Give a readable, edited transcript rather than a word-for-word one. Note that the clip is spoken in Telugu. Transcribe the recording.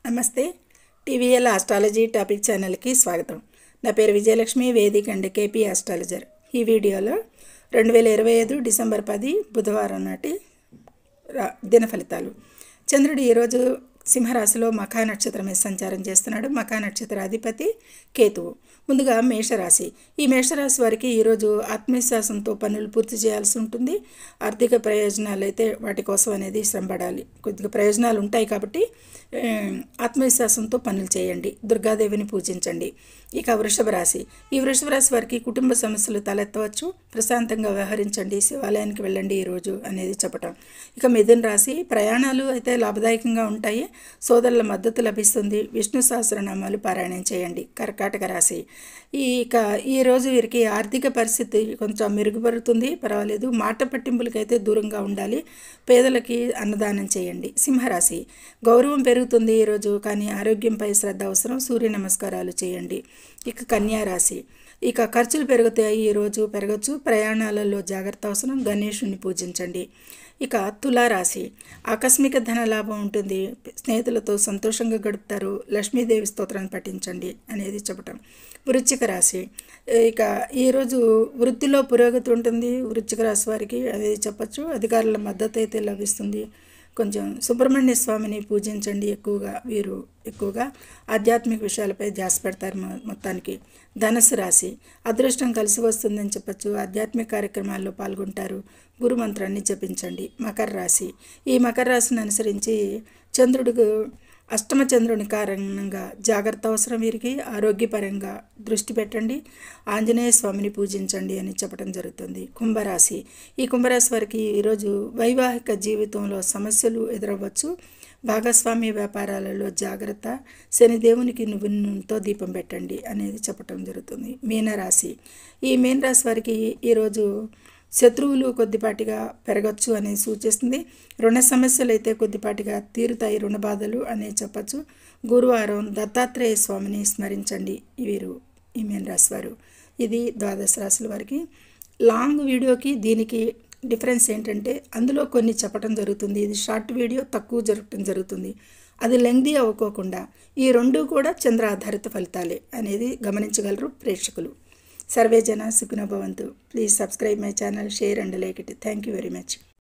నమస్తే. టీవీఎల్ ఆస్ట్రాలజీ టాపిక్ ఛానల్కి స్వాగతం. నా పేరు విజయలక్ష్మి, వేదిక అండ్ కేపీ ఆస్ట్రాలజర్. ఈ వీడియోలో 2025 డిసెంబర్ 10 బుధవారం నాటి దిన ఫలితాలు. చంద్రుడు ఈరోజు సింహరాశిలో మఖా నక్షత్రం మీద సంచారం చేస్తున్నాడు. మఖా నక్షత్ర అధిపతి కేతువు. ముందుగా మేషరాశి. ఈ మేషరాశి వారికి ఈరోజు ఆత్మవిశ్వాసంతో పనులు పూర్తి చేయాల్సి ఉంటుంది. ఆర్థిక ప్రయోజనాలు అయితే వాటి కోసం అనేది శ్రమపడాలి. కొద్దిగా ప్రయోజనాలు ఉంటాయి కాబట్టి ఆత్మవిశ్వాసంతో పనులు చేయండి. దుర్గాదేవిని పూజించండి. ఇక వృషభ రాశి. ఈ వృషభ రాశి వారికి కుటుంబ సమస్యలు తలెత్తవచ్చు. ప్రశాంతంగా వ్యవహరించండి, శివాలయానికి వెళ్ళండి ఈరోజు అనేది చెప్పటం. ఇక మిథున రాశి. ప్రయాణాలు అయితే లాభదాయకంగా ఉంటాయి. సోదరుల మద్దతు లభిస్తుంది. విష్ణు సహస్రనామాలు పారాయణం చేయండి. కర్కాటక రాశి. ఈరోజు వీరికి ఆర్థిక పరిస్థితి కొంచెం మెరుగుపడుతుంది, పర్వాలేదు. మాట పట్టింపులకైతే దూరంగా ఉండాలి. పేదలకి అన్నదానం చేయండి. సింహరాశి. గౌరవం పెరుగుతుంది ఈరోజు, కానీ ఆరోగ్యంపై శ్రద్ధ అవసరం. సూర్య నమస్కారాలు చేయండి. ఇక కన్యా రాశి. ఖర్చులు పెరుగుతాయి, ఈరోజు పెరగచ్చు. ప్రయాణాలలో జాగ్రత్త అవసరం. గణేశుని పూజించండి. ఇక తులారాశి. ఆకస్మిక ధన లాభం ఉంటుంది. స్నేహితులతో సంతోషంగా గడుపుతారు. లక్ష్మీదేవి స్తోత్రాన్ని పఠించండి అనేది చెప్పటం. వృశ్చిక రాశి. ఈరోజు వృత్తిలో పురోగతి ఉంటుంది వృశ్చిక రాశి వారికి అనేది చెప్పచ్చు. అధికారుల మద్దతు అయితే లభిస్తుంది. కొంచెం సుబ్రహ్మణ్య స్వామిని పూజించండి. వీరు ఎక్కువగా ఆధ్యాత్మిక విషయాలపై ధ్యాస పెడతారు. మొత్తానికి ధనుసు రాశి. అదృష్టం కలిసి వస్తుందని చెప్పచ్చు. ఆధ్యాత్మిక కార్యక్రమాల్లో పాల్గొంటారు. గురు మంత్రాన్ని జపించండి. మకర రాశి. ఈ మకర రాశిని అనుసరించి చంద్రుడికి అష్టమ చంద్రుని కారణంగా జాగ్రత్త అవసరం. వీరికి ఆరోగ్యపరంగా దృష్టి పెట్టండి. ఆంజనేయ స్వామిని పూజించండి అని చెప్పడం జరుగుతుంది. కుంభరాశి. ఈ కుంభరాశి వారికి ఈరోజు వైవాహిక జీవితంలో సమస్యలు ఎదురవ్వచ్చు. భాగస్వామ్య వ్యాపారాలలో జాగ్రత్త. శనిదేవునికి నువ్వుతో దీపం పెట్టండి అనేది చెప్పడం జరుగుతుంది. మీనరాశి. ఈ మీనరాశి వారికి ఈరోజు శత్రువులు కొద్దిపాటిగా పెరగచ్చు అనేది సూచిస్తుంది. రుణ సమస్యలు అయితే కొద్దిపాటిగా తీరుతాయి, రుణ బాధలు అనేది చెప్పచ్చు. గురువారం దత్తాత్రేయ స్వామిని స్మరించండి. వీరు ఈ మీన రాశి వారు. ఇది ద్వాదశ రాశుల వారికి. లాంగ్ వీడియోకి దీనికి డిఫరెన్స్ ఏంటంటే అందులో కొన్ని చెప్పడం జరుగుతుంది. ఇది షార్ట్ వీడియో, తక్కువ జరగటం జరుగుతుంది. అది లెంగ్దీ అవ్వకోకుండా ఈ రెండు కూడా చంద్ర ఆధారిత ఫలితాలే అనేది గమనించగలరు ప్రేక్షకులు. సర్వే జన సుఖినో భవంతు. Please subscribe my channel, share and like it. Thank you very much.